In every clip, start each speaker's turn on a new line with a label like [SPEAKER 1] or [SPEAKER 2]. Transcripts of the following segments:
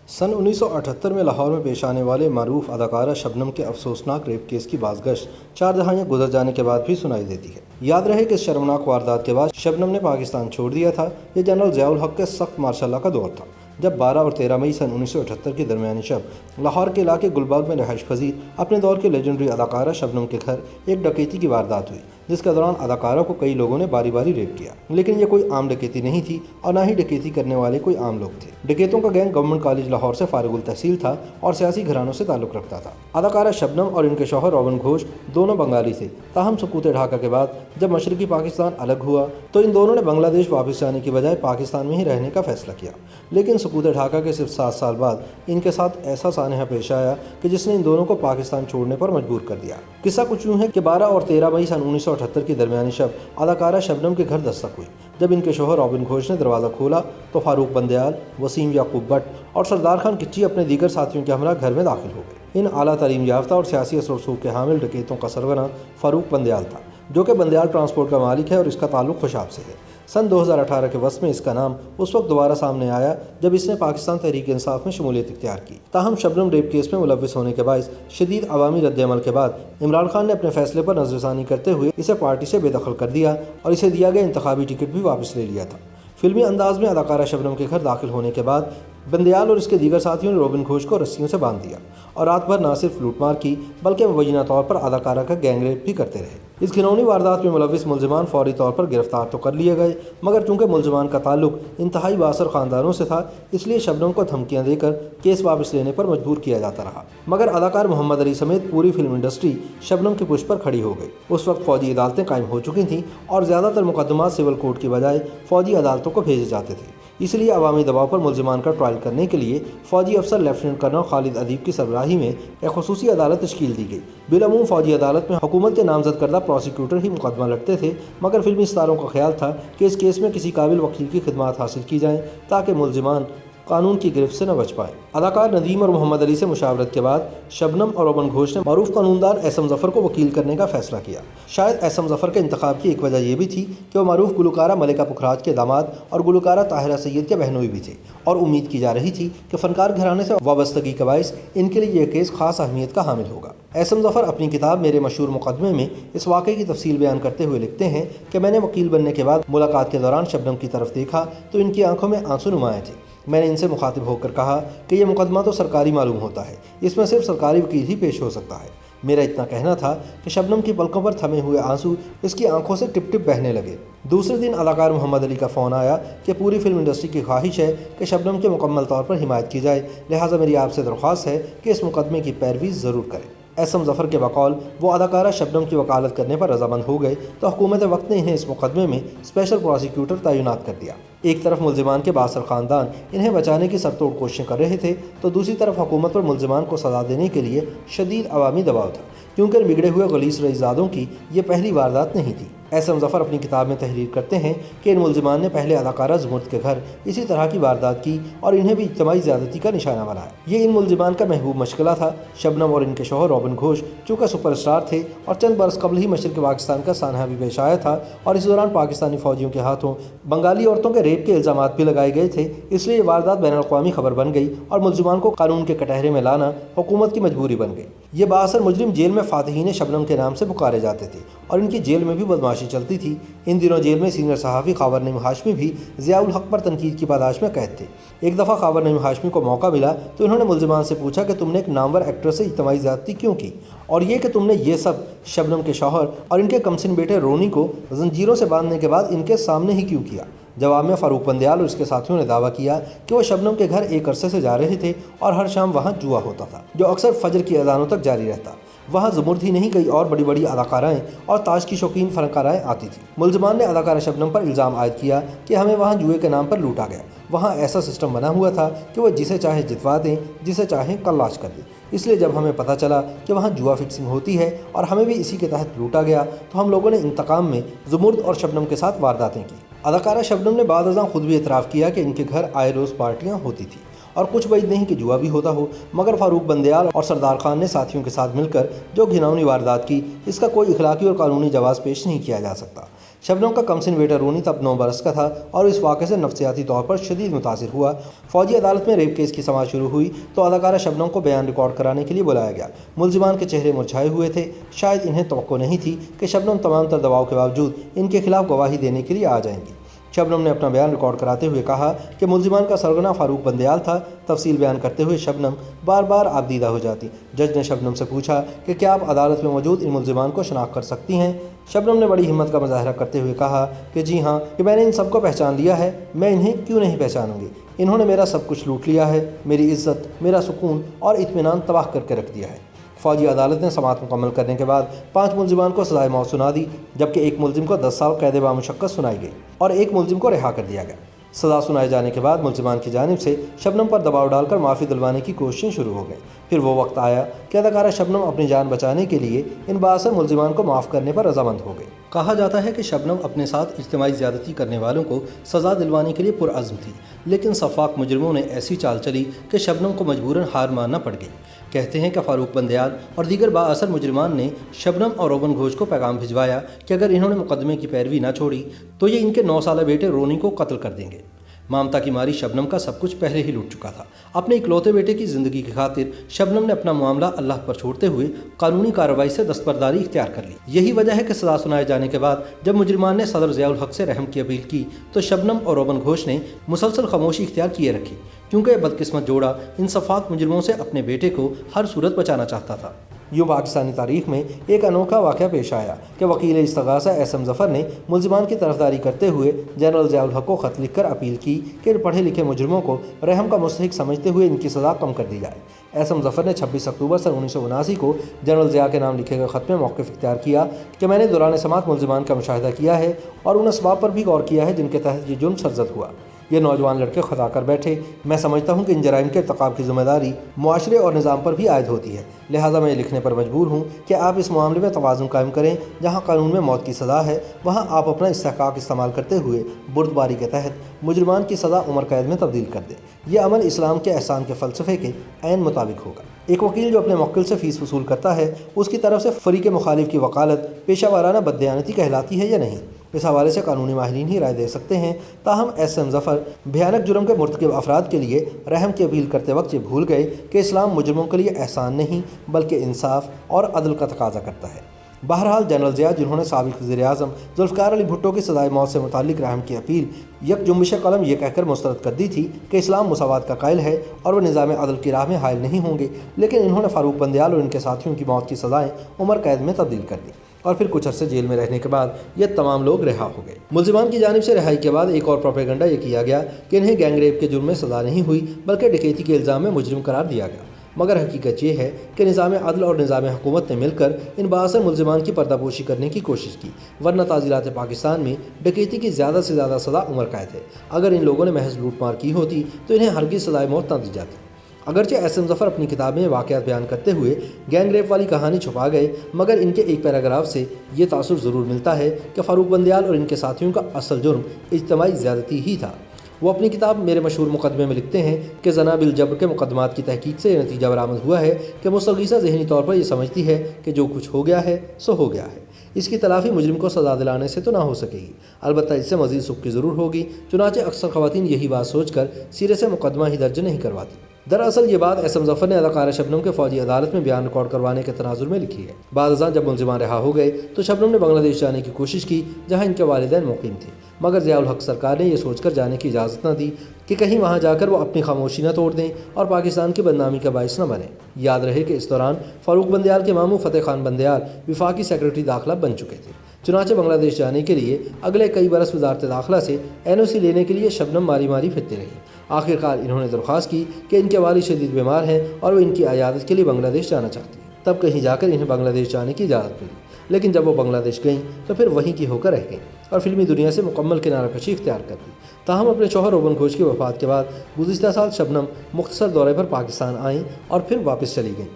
[SPEAKER 1] सन 1978 में लाहौर में पेश आने वाले मरूफ अदाकारा शबनम के अफसोसनाक रेप केस की बाज़गश्त 4 दहाइयाँ गुजर जाने के बाद भी सुनाई देती है। याद रहे कि इस शर्मनाक वारदात के बाद शबनम ने पाकिस्तान छोड़ दिया था। ये जनरल ज़ियाउल हक के सख्त मार्शल का दौर था, जब 12 और 13 मई सन 1978 की दरमियानी शब लाहौर के इलाके गुलबाग में रहायश पजीर अपने दौर के लेजेंडरी अदाकारा शबनम के घर एक डकैती की वारदात हुई, जिसके दौरान अदाकारा को कई लोगों ने बारी बारी रेप किया। लेकिन ये कोई आम डकैती नहीं थी और ना ही डकैती करने वाले कोई आम लोग थे। डकैतों का गैंग गवर्नमेंट कॉलेज लाहौर से फारिगुल तहसील था और सियासी घरानों से ताल्लुक़ रखता था। अदाकारा शबनम और इनके शौहर रॉबिन घोष दोनों बंगाली थे। ताहम सकूत ढाका के बाद जब मशरकी पाकिस्तान अलग हुआ तो इन दोनों ने बांग्लादेश वापस जाने की बजाय पाकिस्तान में ही रहने का फैसला किया। लेकिन सकूत ढाका के सिर्फ 7 साल बाद इनके साथ ऐसा सानहा पेश आया कि जिसने इन दोनों को पाकिस्तान छोड़ने पर मजबूर कर दिया। किस्सा कुछ यूँ है कि 12 और 13 मई सन 1978 की दरमियानी शब अदाकारा शबनम के घर दस्तक हुई। जब इनके शौहर रॉबिन घोष ने दरवाज़ा खोला तो फारूक बंदयाल, वसीम याकूब भट्ट और सरदार खान किच्ची अपने दीगर साथियों के हमरा घर में दाखिल हो गए। इन आला तालीम याफ्ता और सियासी असर रसूख के हामिल डकैतों का सरगना फारूक बंदयाल था, जो कि बंदयाल ट्रांसपोर्ट का मालिक है और इसका ताल्लुक खुशाब से है। सन 2018 के वक्त में इसका नाम उस वक्त दोबारा सामने आया जब इसने पाकिस्तान तहरीक इंसाफ में शमूलियत इख्तियार की। ताहम शबनम रेप केस में मुलव्विस होने के बायस शदीद अवामी रद्द-ए-अमल के बाद इमरान खान ने अपने फैसले पर नज़रसानी करते हुए इसे पार्टी से बेदखल कर दिया और इसे दिया गया इंतखाबी टिकट भी वापस ले लिया था। फिल्मी अंदाज में अदाकारा शबनम के घर दाखिल होने के बाद बंदयाल और इसके दीगर साथियों ने रॉबिन घोष को रस्सियों से बांध दिया और रात भर न सिर्फ लूटमार की बल्कि मुबैना तौर पर अदाकारा का गैंग रेप भी करते रहे। इस घिनौनी वारदात में मुलव्विस मुलजमान फौरी तौर पर गिरफ्तार तो कर लिए गए, मगर चूंकि मुलजमान का ताल्लुक इंतहाई बासर ख़ानदानों से था, इसलिए शबनम को धमकियाँ देकर केस वापस लेने पर मजबूर किया जाता रहा। मगर अदाकार मोहम्मद अली समेत पूरी फिल्म इंडस्ट्री शबनम की पुश पर खड़ी हो गई। उस वक्त फ़ौजी अदालतें कायम हो चुकी थीं और ज़्यादातर मुकदमात सिविल कोर्ट की बजाय फ़ौजी अदालतों को भेजे जाते थे। इसलिए अवामी दबाव पर मुलजमान का ट्रायल करने के लिए फ़ौजी अफसर लेफ्टिनेंट कर्नल खालिद अदीब की सरबराही में एक खुसूसी अदालत तश्कील दी गई। बिलअमूम फ़ौजी अदालत में हुकूमत के नामजद करदा प्रोसिक्यूटर ही मुकदमा लड़ते थे, मगर फिल्मी स्टारों का ख्याल था कि इस केस में किसी काबिल वकील की खिदमात हासिल की जाएँ ताकि मुलजमान कानून की गिरफ्त से न बच पाए। अदाकार नदीम और मोहम्मद अली से मुशावरत के बाद शबनम और रॉबिन घोष ने मरूफ कानूनदान एसएम ज़फ़र को वकील करने का फैसला किया। शायद एसएम ज़फ़र के इंतखाब की एक वजह यह भी थी कि वह मरूफ गुलकारा मलिका पुखराज के दामाद और गुलकारा ताहिरा सैयद के बहनोई भी थे और उम्मीद की जा रही थी कि फ़नकार घराने से वाबस्तगी के बायस इनके लिए यह केस खास अहमियत का हामिल होगा। एसएम ज़फ़र अपनी किताब मेरे मशहूर मुकदमे में इस वाक़े की तफसील बयान करते हुए लिखते हैं कि मैंने वकील बनने के बाद मुलाकात के दौरान शबनम की तरफ देखा तो इनकी आंखों में आंसू नुमाए थे। मैंने इनसे मुखातिब होकर कहा कि यह मुकदमा तो सरकारी मालूम होता है, इसमें सिर्फ सरकारी वकील ही पेश हो सकता है। मेरा इतना कहना था कि शबनम की पलकों पर थमे हुए आंसू इसकी आंखों से टिप टिप बहने लगे। दूसरे दिन अदाकार मोहम्मद अली का फ़ोन आया कि पूरी फिल्म इंडस्ट्री की ख्वाहिश है कि शबनम की मुकम्मल तौर पर हिमायत की जाए, लिहाजा मेरी आपसे दरख्वास्त है कि इस मुकदमे की पैरवी ज़रूर करें। एसएम ज़फ़र के बकौल वो अदाकारा शबनम की वकालत करने पर रजामंद हो गए तो हुकूमत वक्त ने इन्हें इस मुकदमे में स्पेशल प्रोसिक्यूटर तैनात कर दिया। एक तरफ मुलजमान के बासर ख़ानदान इन्हें बचाने की सरतोड़ कोशिशें कर रहे थे तो दूसरी तरफ हुकूमत पर मुलजमान को सज़ा देने के लिए शदीद अवामी दबाव था, क्योंकि बिगड़े हुए गलीस रईसज़ादों की ये पहली वारदात नहीं थी। एसएम ज़फ़र अपनी किताब में तहरीर करते हैं कि इन मुलजमान ने पहले अदाकारा ज़ुमर्द के घर इसी तरह की वारदात की और इन्हें भी इज्तिमाई ज़्यादती का निशाना बनाया। ये इन मुलजमान का महबूब मशगला था। शबनम और इनके शौहर रॉबिन घोष चूँकि सुपरस्टार थे और चंद बरस कबल ही मशरक़ पाकिस्तान का सानहा भी पेश आया था और इस दौरान पाकिस्तानी फ़ौजियों के हाथों बंगाली औरतों के रेप के इल्ज़ाम भी लगाए गए थे, इसलिए ये वारदात बैनुल-अक़वामी खबर बन गई और मुलजमान को कानून के कटहरे में लाना हुकूमत की मजबूरी बन गई। ये बाअसर मुजरिम जेल में फातिहीन शबनम के नाम से पुकारे जाते थे और इनकी जेल में भी बदमाशी चलती थी। इन दिनों जेल में सीनियर सहाफ़ी ख़ावर नईम हाशमी भी ज़ियाउल हक पर तनकीद की पादाश में कैद थे। एक दफ़ा ख़ावर नईम हाशमी को मौका मिला तो इन्होंने मुलजमान से पूछा कि तुमने एक नामवर एक्ट्रेस से इज्तिमाई ज़्यादती क्यों की, और ये कि तुमने ये सब शबनम के शौहर और इनके कमसिन बेटे रोनी को जंजीरों से बांधने के बाद इनके सामने ही क्यों किया। जवाब में फारूक बंदयाल और उसके साथियों ने दावा किया कि वो शबनम के घर एक अरसे से जा रहे थे और हर शाम वहाँ जुआ होता था, जो अक्सर फजर की अजानों तक जारी रहता। वहाँ ज़ुमर्द ही नहीं, कई और बड़ी बड़ी अदाकाराएँ और ताश की शौकीन फनकाराएँ आती थी। मुलजमान ने अदाकारा शबनम पर इल्ज़ाम आयद किया कि हमें वहाँ जुए के नाम पर लूटा गया। वहाँ ऐसा सिस्टम बना हुआ था कि वह जिसे चाहे जितवा दें, जिसे चाहे कल्लाश कर दें। इसलिए जब हमें पता चला कि वहाँ जुआ फिक्सिंग होती है और हमें भी इसी के तहत लूटा गया तो हम लोगों ने इंतकाम में ज़ुमर्द और शबनम के साथ वारदातें की। अदाकारा शबनम ने बाद अज़ां खुद भी इतराफ़ किया कि इनके घर आए रोज़ पार्टियाँ होती थी और कुछ बाद नहीं कि जुआ भी होता हो, मगर फारूक बंदयाल और सरदार खान ने साथियों के साथ मिलकर जो घिनौनी वारदात की, इसका कोई इखलाकी और कानूनी जवाब पेश नहीं किया जा सकता। शबनम का कमसिन बेटा रोनी तब 9 बरस का था और इस वाक़े से नफ्सियाती तौर पर शदीद मुतासिर हुआ। फौजी अदालत में रेप केस की समाअत शुरू हुई तो अदाकारा शबनम को बयान रिकॉर्ड कराने के लिए बुलाया गया। मुलजिमान के चेहरे मुरझाए हुए थे। शायद इन्हें तवक्को नहीं थी कि शबनम तमाम तर दबाव के बावजूद इनके खिलाफ गवाही देने के लिए आ जाएंगी। शबनम ने अपना बयान रिकॉर्ड कराते हुए कहा कि मुलजिमान का सरगना फारूक बंदयाल था। तफसील बयान करते हुए शबनम बार बार आबदीदा हो जाती। जज ने शबनम से पूछा कि क्या आप अदालत में मौजूद इन मुलजिमान को शनाख्त कर सकती हैं। शबनम ने बड़ी हिम्मत का मुजाहरा करते हुए कहा कि जी हाँ, कि मैंने इन सबको पहचान लिया है। मैं इन्हें क्यों नहीं पहचानूंगी। इन्होंने मेरा सब कुछ लूट लिया है। मेरी इज्जत, मेरा सुकून और इत्मीनान तबाह करके रख दिया है। फौजी अदालत ने समाअत मुकम्मल करने के बाद 5 मुलजिमान को सजाए मौत सुना दी, जबकि एक मुलजिम को 10 साल कैद बामुशक्कत सुनाई गई और एक मुलजिम को रिहा कर दिया गया। सज़ा सुनाए जाने के बाद मुलजिमान की जानिब से शबनम पर दबाव डालकर माफ़ी दिलवाने की कोशिशें शुरू हो गई। फिर वो वक्त आया कि अदाकारा शबनम अपनी जान बचाने के लिए इन बासर मुलजिमान को माफ़ करने पर रजामंद हो गई। कहा जाता है कि शबनम अपने साथ इज्तिमाई ज़्यादती करने वालों को सज़ा दिलवाने के लिए पुरअज़्म थी, लेकिन सफ़ाक मुजरिमों ने ऐसी चाल चली कि शबनम को मजबूरन हार मानना पड़ गई। कहते हैं कि फारूक बंदयाल और दीगर बाअसर मुजरिमान ने शबनम और रोबन घोष को पैगाम भिजवाया कि अगर इन्होंने मुकदमे की पैरवी न छोड़ी तो ये इनके 9 साला बेटे रोनी को कत्ल कर देंगे। ममता की मारी शबनम का सब कुछ पहले ही लूट चुका था। अपने इकलौते बेटे की ज़िंदगी की खातिर शबनम ने अपना मामला अल्लाह पर छोड़ते हुए कानूनी कार्रवाई से दस्तबरदारी इख्तियार कर ली। यही वजह है कि सज़ा सुनाए जाने के बाद जब मुजरिमान ने सदर ज़ियाउल हक से रहम की अपील की तो शबनम और रोबन घोष ने मुसलसल खामोशी इख्तियार किए रखी, क्योंकि यह बदकिस्मत जोड़ा इन सफाक मुजरिमों से अपने बेटे को हर सूरत बचाना चाहता था। यूँ पाकिस्तानी तारीख में एक अनोखा वाक़या पेश आया कि वकील इस्तगासा एसएम ज़फ़र ने मुलजिमान की तरफदारी करते हुए जनरल ज़ियाउल हक को ख़त लिखकर अपील की कि पढ़े लिखे मुजरिमों को रहम का मुस्तहिक समझते हुए इनकी सज़ा कम कर दी जाए। एसएम ज़फ़र ने 26 अक्टूबर सन 1979 को जनरल ज़िया के नाम लिखे गए ख़त में मौक़िफ़ इख्तियार किया कि मैंने दौरान समाअत मुलजिमान का मुशाहिदा किया है और उन असबाब पर भी गौर किया है जिनके तहत ये जुर्म सरज़द हुआ। ये नौजवान लड़के खुदा कर बैठे। मैं समझता हूँ कि इन जराइम के इर्तिकाब की ज़िम्मेदारी मुआशरे और निज़ाम पर भी आयद होती है। लिहाजा मैं ये लिखने पर मजबूर हूँ कि आप इस मामले में तवाज़ुन कायम करें। जहाँ कानून में मौत की सज़ा है वहाँ आप अपना इस्तेहकाक इस्तेमाल करते हुए बुर्दबारी के तहत मुजरिमान की सज़ा उम्र कैद में तब्दील कर दें। यह अमल इस्लाम के एहसान के फ़लसफ़े के ऐन मुताबिक होगा। एक वकील जो अपने मुवक्किल से फ़ीस वसूल करता है, उसकी तरफ से फ़रीक़े मुखालिफ की वकालत पेशा वाराना बददयानती कहलाती है या नहीं, इस हवाले से कानूनी माहिरीन ही राय दे सकते हैं। ताहम एसएम ज़फ़र भयानक जुर्म के मुर्तकिब अफराद के लिए रहम की अपील करते वक्त ये भूल गए कि इस्लाम मुजरिमों के लिए एहसान नहीं बल्कि इंसाफ और अदल का तकाजा करता है। बहरहाल जनरल ज़िया, जिन्होंने साबिक़ वज़ीर-ए-आज़म ज़ुल्फ़िकार अली भुट्टो की सज़ाए मौत से मुताल्लिक़ रहम की अपील यक जुम्बिश कलम ये कहकर मुस्तरद कर दी थी कि इस्लाम मुसावात का कायल है और वह निज़ाम अदल की राह में हायल नहीं होंगे, लेकिन इन्होंने फारूक बंदयाल और इनके साथियों की मौत की सज़ाएँ उम्र कैद में तब्दील कर दी और फिर कुछ अरसे जेल में रहने के बाद ये तमाम लोग रिहा हो गए। मुलजिमान की जानिब से रिहाई के बाद एक और प्रोपेगेंडा ये किया गया कि इन्हें गैंग रेप के जुर्म में सज़ा नहीं हुई बल्कि डकैती के इल्ज़ाम में मुजरिम करार दिया गया। मगर हकीकत ये है कि निज़ाम अदल और निज़ाम हुकूमत ने मिलकर इन बासर मुलजिमान की पर्दापोशी करने की कोशिश की, वरना ताज़ीलात पाकिस्तान में डकैती की ज़्यादा से ज़्यादा सज़ा उम्र कैद है। अगर इन लोगों ने महज लूटमार की होती तो इन्हें हरगिज़ सज़ाए मौत न दी जाती। अगरचे एसएम ज़फ़र अपनी किताब में वाक़यात बयान करते हुए गैंग रेप वाली कहानी छुपा गए, मगर इनके एक पैराग्राफ से ये तासुर ज़रूर मिलता है कि फ़ारूक बंदयाल और इनके साथियों का असल जुर्म इज्तिमाई ज़्यादती ही था। वो अपनी किताब मेरे मशहूर मुकदमे में लिखते हैं कि जना बिल जबर के मुकदमात की तहकीक से नतीजा बरामद हुआ है कि मुस्तगीसा ज़हनी तौर पर यह समझती है कि जो कुछ हो गया है सो हो गया है। इसकी तलाफ़ी मुजरिम को सज़ा दिलाने से तो ना हो सकेगी, अलबत्ता इससे मज़ीद सुख की ज़रूर होगी। चुनांचे अक्सर ख़वातीन यही बात सोचकर सिरे से मुकदमा ही दर्ज नहीं करवाती। दरअसल ये बात एसएम ज़फ़र ने अदाकारा शबनम के फ़ौजी अदालत में बयान रिकॉर्ड करवाने के तनाजुर में लिखी है। बाद अज़ां जब मुलजिमान रिहा हो गए तो शबनम ने बांग्लादेश जाने की कोशिश की, जहाँ इनके वालिदैन मुक़ीम थे, मगर ज़ियाउल हक सरकार ने यह सोचकर जाने की इजाज़त न दी कि कहीं वहाँ जाकर वो अपनी खामोशी न तोड़ दें और पाकिस्तान की बदनामी का बाइस न बने। याद रहे कि इस दौरान फ़ारूक बंदयाल के मामू फ़तेह खान बंदयाल विफाकी सेक्रेटरी दाखिला बन चुके थे। चुनांचे बांग्लादेश जाने के लिए अगले कई बरस वज़ारत दाखिला से एनओसी लेने के लिए शबनम मारी मारी फिरती रही। आखिरकार इन्होंने दरख्वास्त की कि इनके वालिद शदीद बीमार हैं और वो इनकी अयादत के लिए बांग्लादेश जाना चाहती हैं। तब कहीं जाकर इन्हें बांग्लादेश जाने की इजाज़त मिली, लेकिन जब वो बांग्लादेश गईं तो फिर वहीं की होकर रह गईं और फिल्मी दुनिया से मुकम्मल किनाराकशी इख्तियार कर ली। ताहम अपने शौहर रोबन घोष की वफ़ात के बाद गुज़िश्ता साल शबनम मुख्तसर दौरे पर पाकिस्तान आईं और फिर वापस चली गईं।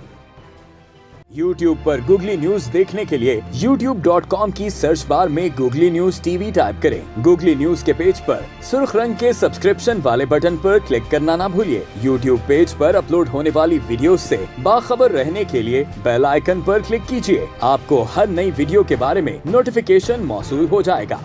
[SPEAKER 2] YouTube पर Googly न्यूज देखने के लिए youtube.com की सर्च बार में Googly न्यूज टीवी टाइप करें। Googly न्यूज के पेज पर सुर्ख रंग के सब्सक्रिप्शन वाले बटन पर क्लिक करना ना भूलिए। YouTube पेज पर अपलोड होने वाली वीडियोस से बाखबर रहने के लिए बेल आइकन पर क्लिक कीजिए। आपको हर नई वीडियो के बारे में नोटिफिकेशन मौसूल हो जाएगा।